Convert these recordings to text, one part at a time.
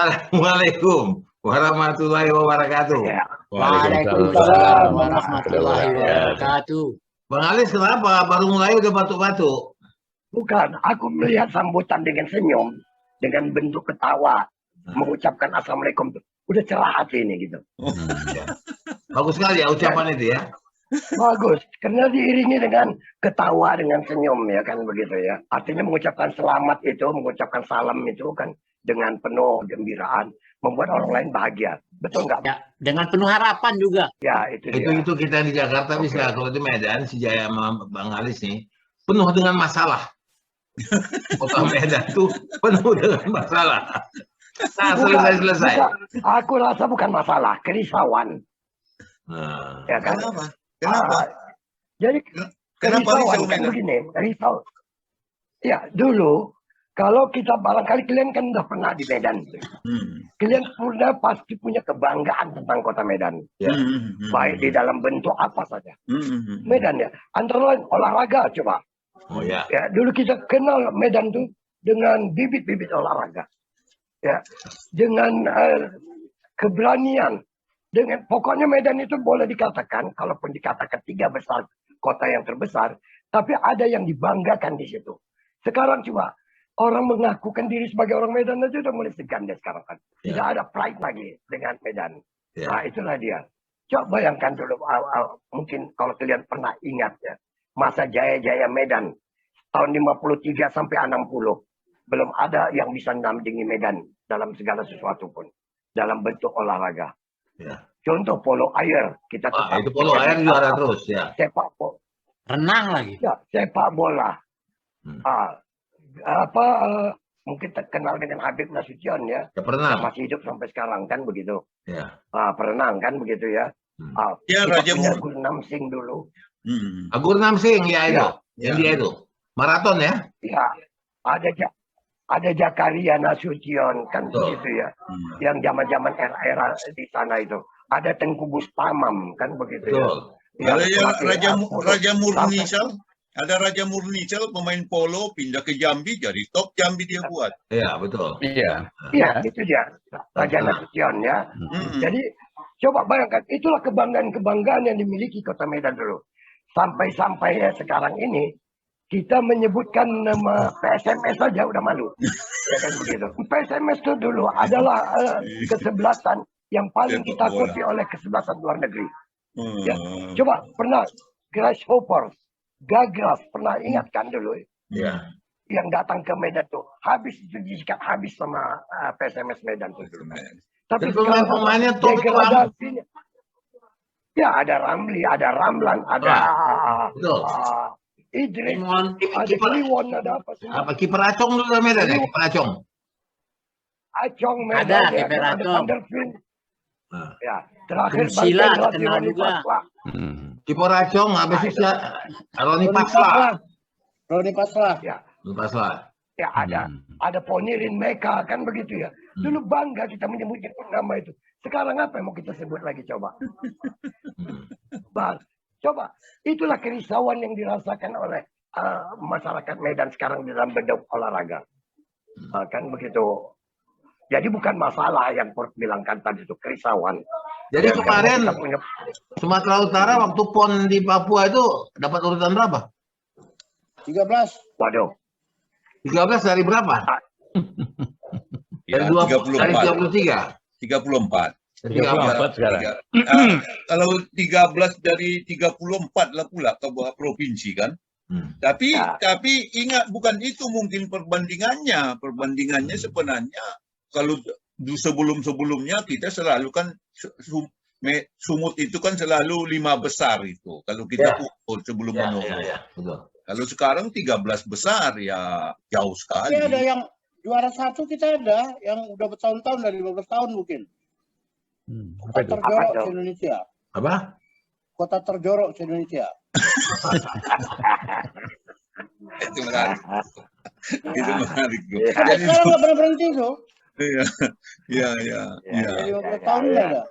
Assalamualaikum warahmatullahi wabarakatuh. Ya. Waalaikumsalam warahmatullahi wabarakatuh. Bang Alis, kenapa baru mulai udah batuk-batuk? Bukan, aku melihat sambutan dengan senyum, dengan bentuk ketawa, mengucapkan assalamualaikum. Udah cerah hati ini gitu. Ya. Bagus sekali ya ucapan itu ya. Bagus, karena diiringi dengan ketawa, dengan senyum ya kan begitu ya. Artinya mengucapkan selamat itu, mengucapkan salam itu kan dengan penuh gembiraan, membuat orang lain bahagia. Betul nggak? Ya, dengan penuh harapan juga. Ya, itu dia. Itu kita di Jakarta bisa, kalau di Medan, si Jaya sama Bang Alis nih, penuh dengan masalah. Kota Medan tuh penuh dengan masalah. Nah, selesai. Aku rasa bukan masalah, kerisauan. Ya kan? Kenapa? Jadi kerisauan kan begini, risau. Ya, dulu kalau kita barangkali kalian kan udah pernah di Medan. Kalian pasti punya kebanggaan tentang kota Medan. Baik di dalam bentuk apa saja. Medan ya, antara lain olahraga coba. Oh ya. Ya, dulu kita kenal Medan tuh dengan bibit-bibit olahraga. Ya, dengan keberanian. Dengan pokoknya Medan itu boleh dikatakan, kalaupun dikatakan 3 besar kota yang terbesar, tapi ada yang dibanggakan di situ. Sekarang coba orang mengakukan diri sebagai orang Medan aja udah mulai segan deh sekarang kan. Tidak ada pride lagi dengan Medan. Nah, itulah dia. Coba bayangkan dulu, mungkin kalau kalian pernah ingat ya, masa jaya-jaya Medan tahun 53 sampai 60. Belum ada yang bisa menandingi Medan dalam segala sesuatu pun. Dalam bentuk olahraga. Ya. Contoh polo air. Kita itu polo air juara terus ya. Sepak bola. Renang lagi. Ya, sepak bola. Mungkin terkenal dengan Habib Nasution ya. Pernah. Masih hidup sampai sekarang kan begitu. Ya. Perenang kan begitu ya. Ya, Raja Gurnam Singh dulu. Gurnam Singh ya itu. Yang dia itu. Maraton ya? Ya. Ada Zakaria Nasution kan begitu ya. Yang zaman-zaman era di sana itu. Ada Tengku Bustamam kan begitu ya. Raja Murnisal. Ada Raja Murnisal pemain polo pindah ke Jambi jadi top Jambi dia buat. Iya, betul. Iya, itu dia. Raja Nasution ya. Jadi coba bayangkan, itulah kebanggaan-kebanggaan yang dimiliki Kota Medan dulu. Sampai-sampai ya sekarang ini kita menyebutkan nama PSMS saja udah malu. Ya kan begitu. PSMS itu dulu adalah kesebelasan yang paling ditakuti oleh kesebelasan luar negeri. Ya. Coba pernah Grasshoppers, Gagras, pernah ingat kan dulu? Ya. Yang datang ke Medan tuh habis itu disikat habis sama PSMS Medan tuh dulu. Tapi pemainnya top degradasinya. Ya ada Ramli, ada Ramlan, ada Idris, ada Kliwon, ada apa sih? Apa kiper Acong dulu Medan ya? Kiper Acong. Acong Medan, ada kiper Acong. Ya, terakhir Sila terkenal juga. Kiper Acong, habis itu Roni Pasla. Roni Pasla. Ya. Pasla. Ya ada Ponirin Meka kan begitu ya. Dulu bangga kita menyebutnya nama itu. Sekarang apa yang mau kita sebut lagi coba? Bang, coba itulah kerisauan yang dirasakan oleh masyarakat Medan sekarang dalam bentuk olahraga. Kan begitu. Jadi bukan masalah yang bilangkan tadi itu kerisauan. Jadi kemarin Sumatera Utara waktu PON di Papua itu dapat urutan berapa? 13. Waduh. 13 dari berapa? Ya, dari 33. 34 sekarang. Kalau 13 dari 34 lah pula ke bawah provinsi kan. Tapi ingat bukan itu mungkin perbandingannya. Perbandingannya sebenarnya kalau sebelum-sebelumnya kita selalu kan Sumut itu kan selalu 5 besar itu. Kalau kita ukur sebelum betul. Kalau sekarang 13 besar ya jauh sekali. Tapi ada yang juara 1 kita ada yang udah bertahun-tahun dari 15 tahun mungkin. Kota terjorok di Indonesia. Apa? Kota terjorok di Indonesia. Itu menarik. Itu menarik. Sekarang nggak pernah berhenti tuh. Iya. 15 tahun ada.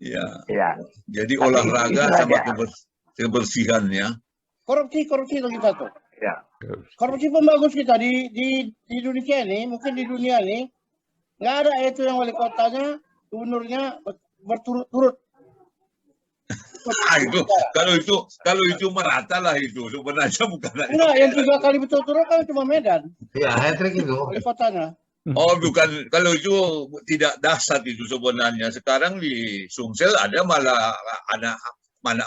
Iya. Jadi olahraga sama kebersihan ya. Korupsi tuh kita tuh. Ya. Korupsi pun bagus kita di Indonesia ini, mungkin di dunia ini Nggak ada itu yang wali kotanya, gubernurnya berturut-turut. Itu kalau itu merata lah itu sebenarnya bukan. Enggak, yang 3 kali berturut-turut kan cuma Medan. Ya, hat-trick itu. Wali kotanya. Oh bukan, kalau itu tidak dahsyat itu sebenarnya. Sekarang di Sumsel ada malah anak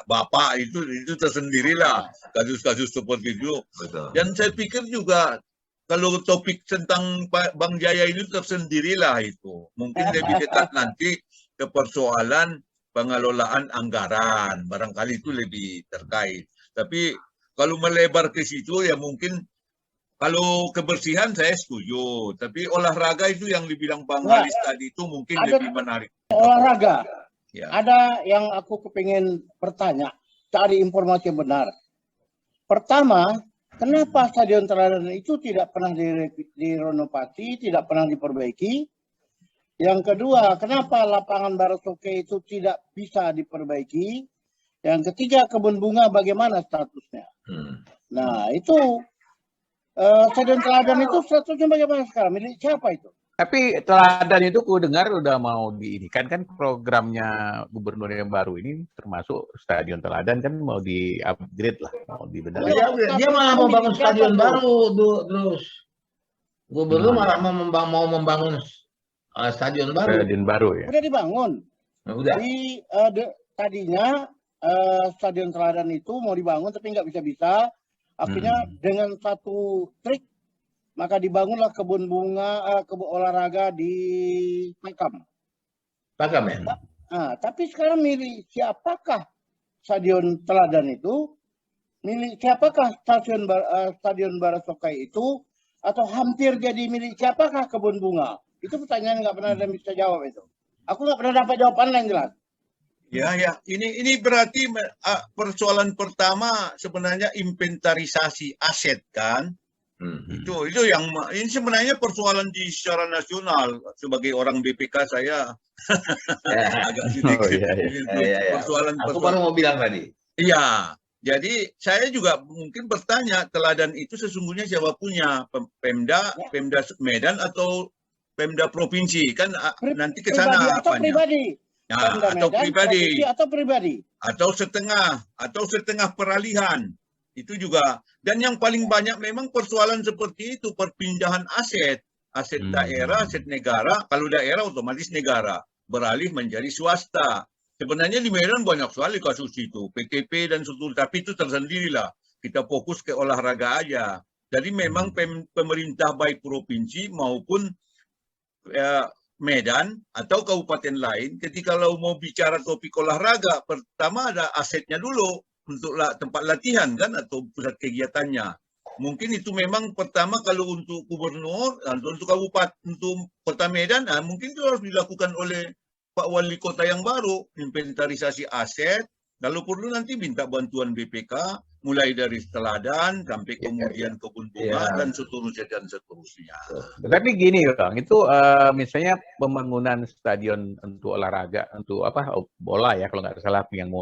bapak itu tersendirilah kasus-kasus seperti itu. Betul. Dan saya pikir juga kalau topik tentang Bang Jaya ini tersendirilah itu. Mungkin lebih dekat nanti ke persoalan pengelolaan anggaran. Barangkali itu lebih terkait. Tapi kalau melebar ke situ ya mungkin kalau kebersihan saya setuju. Tapi olahraga itu yang dibilang Bang Halis tadi itu mungkin lebih menarik. Olahraga. Ya. Ada yang aku kepingin bertanya, cari informasi yang benar. Pertama, kenapa Stadion Teladan itu tidak pernah direnovasi, tidak pernah diperbaiki? Yang kedua, kenapa lapangan Barasoke itu tidak bisa diperbaiki? Yang ketiga, kebun bunga bagaimana statusnya? Nah, itu Stadion Teladan itu statusnya bagaimana sekarang? Milik siapa itu? Tapi Teladan itu ku dengar udah mau diinikan kan programnya gubernur yang baru ini, termasuk Stadion Teladan kan mau di-upgrade lah, mau dibenahi. Dia malah mau bangun stadion baru terus. Gubernur malah mau membangun stadion baru. Stadion baru ya. Udah dibangun. Udah. Tadinya Stadion Teladan itu mau dibangun tapi nggak bisa-bisa. Akhirnya dengan satu trik maka dibangunlah kebun bunga, kebun olahraga di Pakam. Pakam ya? Nah, tapi sekarang milik siapakah Stadion Teladan itu? Milik siapakah Stadion Barasokai itu? Atau hampir jadi milik siapakah kebun bunga? Itu pertanyaan nggak pernah ada yang bisa jawab itu. Aku nggak pernah dapat jawaban yang jelas. Ya. Ini berarti persoalan pertama sebenarnya inventarisasi aset kan? Itu yang ini sebenarnya persoalan secara nasional. Sebagai orang BPK saya agak sedikit persoalan. Aku baru mau bilang tadi. Iya, jadi saya juga mungkin bertanya, Teladan itu sesungguhnya siapa punya? Pemda Medan atau Pemda provinsi kan nanti ke sana apanya? Pribadi. Nah, atau pribadi atau setengah peralihan. Itu juga, dan yang paling banyak memang persoalan seperti itu, perpindahan aset daerah, aset negara. Kalau daerah otomatis negara beralih menjadi swasta. Sebenarnya di Medan banyak sekali kasus itu, PTP dan seterusnya, tapi itu tersendirilah. Kita fokus ke olahraga aja. Jadi memang pemerintah baik provinsi maupun Medan atau kabupaten lain, ketika kalau mau bicara topik olahraga, pertama ada asetnya dulu. Untuk tempat latihan kan atau pusat kegiatannya. Mungkin itu memang pertama kalau untuk gubernur, untuk kabupaten, untuk kota Medan, mungkin itu harus dilakukan oleh Pak Wali Kota yang baru, inventarisasi aset. Kalau perlu nanti minta bantuan BPK, mulai dari Teladan sampai kemudian kebun bunga dan seterusnya. Tapi gini Bang, itu misalnya pembangunan stadion untuk olahraga, untuk bola ya kalau nggak salah yang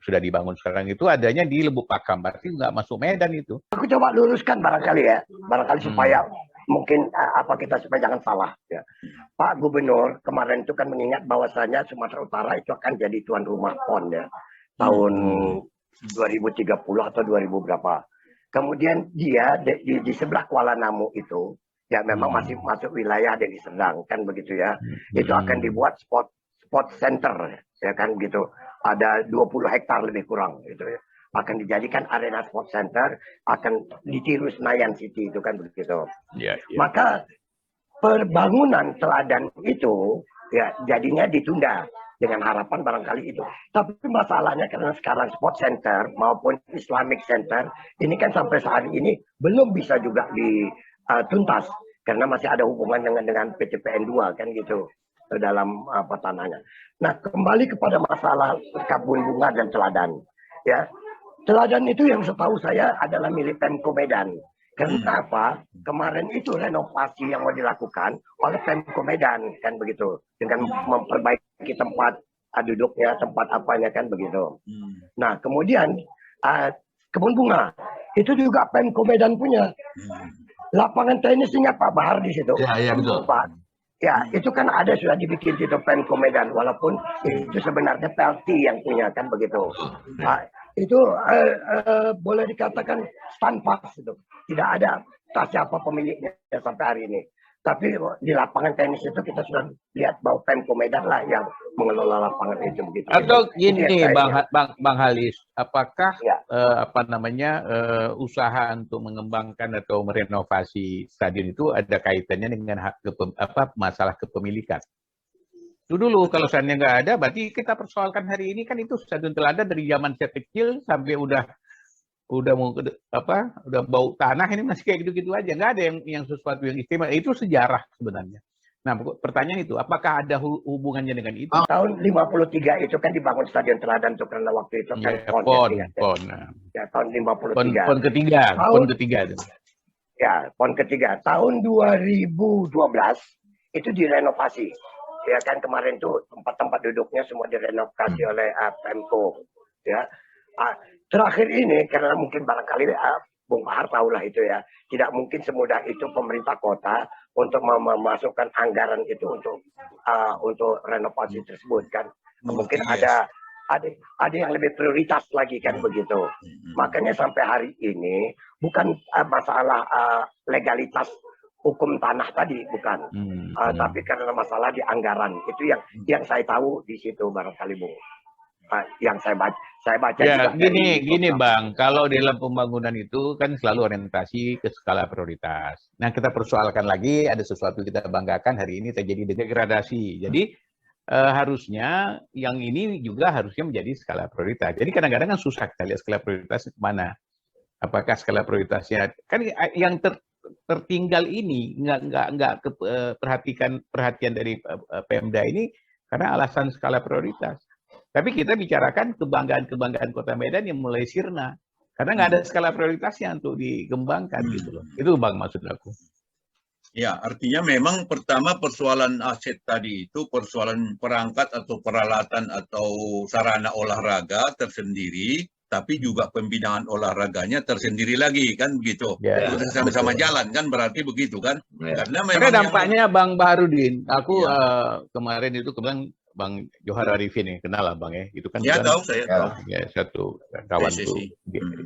sudah dibangun sekarang itu adanya di Lubuk Pakam, berarti nggak masuk Medan itu. Aku coba luruskan barangkali supaya mungkin kita supaya jangan salah ya. Pak Gubernur kemarin itu kan mengingat bahwasanya Sumatera Utara itu akan jadi tuan rumah PON ya tahun 2030 atau 2000 berapa. Kemudian dia di sebelah Kuala Namu itu ya memang masih masuk wilayah Deli Serdang kan begitu ya. Itu akan dibuat sport center ya kan gitu. Ada 20 hektar lebih kurang gitu ya. Akan dijadikan arena sport center, akan ditiru Senayan City itu kan begitu. Maka pembangunan Teladan itu ya jadinya ditunda dengan harapan barangkali itu. Tapi masalahnya karena sekarang sport center maupun Islamic center ini kan sampai saat ini belum bisa juga dituntas karena masih ada hubungan dengan PCPN 2 kan gitu dalam tanahnya. Nah, kembali kepada masalah kebun bunga dan Teladan ya. Teladan itu yang setahu saya adalah milik Pemko Medan. Karena apa? Kemarin itu renovasi yang mau dilakukan oleh Pemko Medan kan begitu, dengan memperbaiki tempat duduknya, tempat apanya kan begitu. Nah kemudian kebun bunga itu juga Pemko Medan punya. Lapangan tenis ingat Pak Bahar di situ. Iya betul. Pak. Ya, itu kan ada sudah dibikin di Pemko Medan, walaupun itu sebenarnya PLT yang punya kan begitu. Nah, itu boleh dikatakan tanpa itu, tidak ada siapa pemiliknya sampai hari ini. Tapi di lapangan tenis itu kita sudah lihat bahwa Pemko Medan lah yang mengelola lapangan itu begitu. Atau gini, Itu Bang Halis, apakah Ya. usaha untuk mengembangkan atau merenovasi stadion itu ada kaitannya dengan masalah kepemilikan? Itu dulu, kalau seandainya nggak ada, berarti kita persoalkan hari ini kan itu stadion teladan dari zaman saya kecil sampai udah bau tanah, ini masih kayak gitu-gitu aja, nggak ada yang sesuatu yang istimewa. Itu sejarah sebenarnya. Nah, pertanyaan itu, apakah ada hubungannya dengan itu? Tahun 53 itu kan dibangun stadion teladan itu karena waktu itu kan PON. Ya, tahun 53. PON ketiga itu. Ya, PON ketiga. Tahun 2012 itu direnovasi. Ya kan kemarin tuh tempat-tempat duduknya semua direnovasi oleh Pemko. Ya. Terakhir ini karena mungkin barangkali Bung Bahar tahulah itu ya, tidak mungkin semudah itu pemerintah kota untuk memasukkan anggaran itu untuk renovasi tersebut kan. Mungkin ada yang lebih prioritas lagi kan begitu. Makanya sampai hari ini bukan masalah legalitas hukum tanah tadi bukan, tapi karena masalah di anggaran itu yang saya tahu di situ barangkali Bung. Yang saya baca ya, juga gini Bang, kalau dalam pembangunan itu kan selalu orientasi ke skala prioritas. Nah, kita persoalkan lagi, ada sesuatu kita banggakan hari ini terjadi degradasi. Jadi harusnya yang ini juga harusnya menjadi skala prioritas. Jadi kadang-kadang kan susah kita lihat skala prioritasnya kemana. Apakah skala prioritasnya kan yang tertinggal ini nggak perhatian dari Pemda ini karena alasan skala prioritas. Tapi kita bicarakan kebanggaan Kota Medan yang mulai sirna. Karena nggak ada skala prioritasnya untuk dikembangkan gitu loh. Itu Bang maksud aku. Ya, artinya memang pertama persoalan aset tadi itu persoalan perangkat atau peralatan atau sarana olahraga tersendiri, tapi juga pembinaan olahraganya tersendiri lagi kan begitu. Ya, sama-sama jalan kan berarti begitu kan. Ya. Karena memang Karena dampaknya Bang Baharudin, aku kemarin itu kebetulan Bang Johar Arifin ya, kenal lah Bang ya, itu kan ya tahu saya tahu. Ya, satu kawan tuh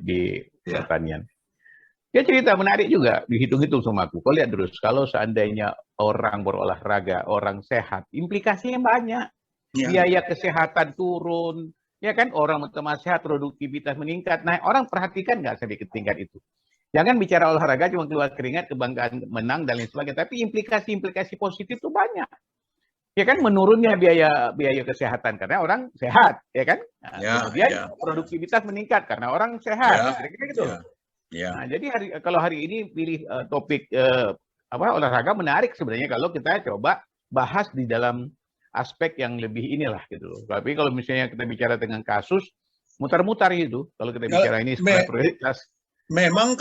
di Ya. pertanian. Dia cerita menarik juga, dihitung-hitung sama aku. Kau lihat terus, kalau seandainya orang berolahraga, orang sehat, implikasinya banyak. Ya. Biaya kesehatan turun, ya kan, orang utama sehat, produktivitas meningkat. Nah, orang perhatikan nggak sampai ke tingkat itu. Jangan bicara olahraga cuma keluar keringat, kebanggaan menang dan lain sebagainya, tapi implikasi-implikasi positif itu banyak. Ya kan, menurunnya biaya kesehatan karena orang sehat, ya kan. Nah, kemudian produktivitas meningkat karena orang sehat, kira-kira gitu. Nah, jadi kalau hari ini pilih topik olahraga menarik sebenarnya kalau kita coba bahas di dalam aspek yang lebih inilah gitu. Tapi kalau misalnya kita bicara dengan kasus mutar-mutar gitu, kalau kita bicara ini sebagai prioritas. Memang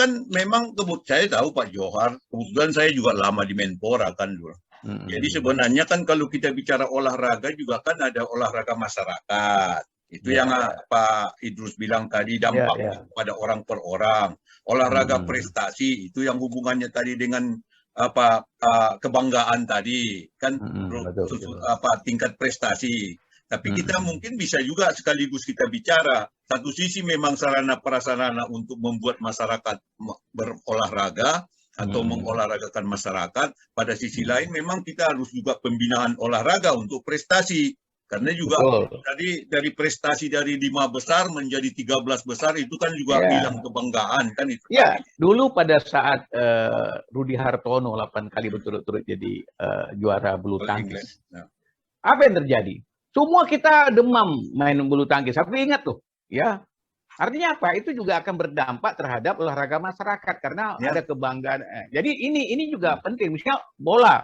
saya tahu Pak Johar, kebetulan saya juga lama di Menpora kan dulu. Jadi sebenarnya kan kalau kita bicara olahraga juga kan ada olahraga masyarakat. Itu yang Pak Idrus bilang tadi dampak pada orang per orang. Olahraga prestasi itu yang hubungannya tadi dengan kebanggaan tadi kan tingkat prestasi. Tapi kita mungkin bisa juga sekaligus kita bicara. Satu sisi memang sarana prasarana untuk membuat masyarakat berolahraga atau mengolahragakan masyarakat. Pada sisi lain memang kita harus juga pembinaan olahraga untuk prestasi. Karena juga tadi dari prestasi dari 5 besar menjadi 13 besar itu kan juga hilang kebanggaan kan itu. Ya, dulu pada saat Rudi Hartono 8 kali berturut-turut jadi juara bulu tangkis. Apa yang terjadi? Semua kita demam main bulu tangkis. Tapi ingat tuh, ya. Artinya apa? Itu juga akan berdampak terhadap olahraga masyarakat karena ada kebanggaan. Jadi ini juga penting. Misalnya bola.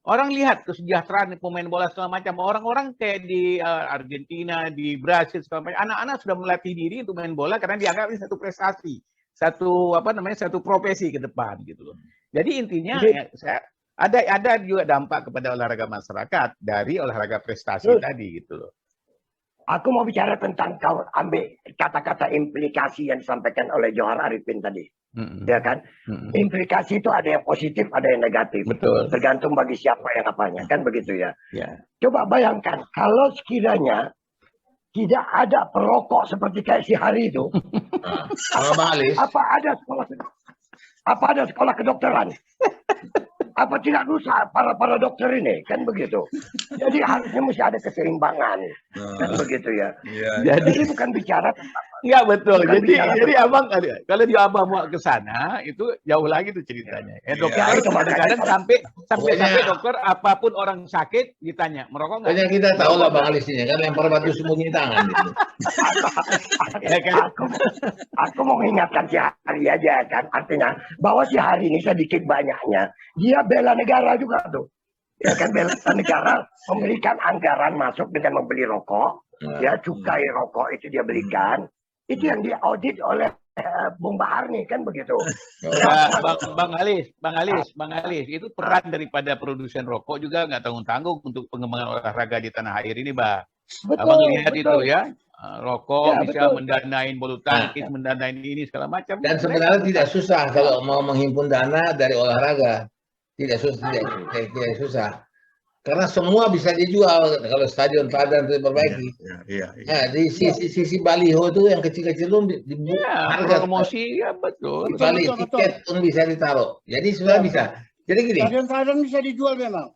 Orang lihat kesejahteraan pemain bola segala macam. Orang-orang kayak di Argentina, di Brasil segala macam. Anak-anak sudah melatih diri untuk main bola karena dianggap ini satu prestasi, satu profesi ke depan gitu loh. Jadi intinya ada juga dampak kepada olahraga masyarakat dari olahraga prestasi tadi gitu loh. Aku mau bicara tentang kau ambil kata-kata implikasi yang disampaikan oleh Johar Arifin tadi. Ya kan? Implikasi itu ada yang positif, ada yang negatif. Betul. Tergantung bagi siapa yang apanya, kan begitu ya. Ya. Coba bayangkan, kalau sekiranya tidak ada perokok seperti kayak si Hari itu, apa ada sekolah kedokteran? Apa tidak rusak para dokter ini, kan begitu. Jadi harusnya mesti ada keseimbangan, kan begitu ya. Jadi bukan bicara tentang Enggak betul. Bukan Jadi abang kalau dia abang mau ke sana itu jauh lagi tuh ceritanya. Dokter itu kadang-kadang sampai dokter apapun orang sakit ditanya merokok nggak? Banyak kita tahu lah Bang Alis ini kan lempar batu sembunyi tangan gitu. Aku mau mengingatkan si Hari aja kan, artinya bahwa si Hari ini sedikit banyaknya dia bela negara juga tuh. Ya kan, bela negara memberikan anggaran masuk dengan membeli rokok, ya cukai rokok itu dia belikan. Itu yang diaudit oleh Bung Bahar nih, kan begitu. Ya, Bang Alis, itu peran daripada produsen rokok juga nggak tanggung-tanggung untuk pengembangan olahraga di tanah air ini, Bang. Abang lihat itu ya, rokok Ya, bisa betul. mendanain bulu tangkis, mendanain ini segala macam. Dan sebenarnya tidak susah kalau mau menghimpun dana dari olahraga. Tidak susah. Karena semua bisa dijual kalau stadion padan itu diperbaiki. Nah, di sisi baliho itu yang kecil-kecil itu dibuat harga promosi ya betul. di balik tiket pun bisa ditaruh. Jadi sebenarnya bisa. Jadi gini. Stadion bisa dijual memang.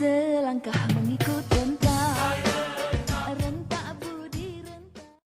Selangkah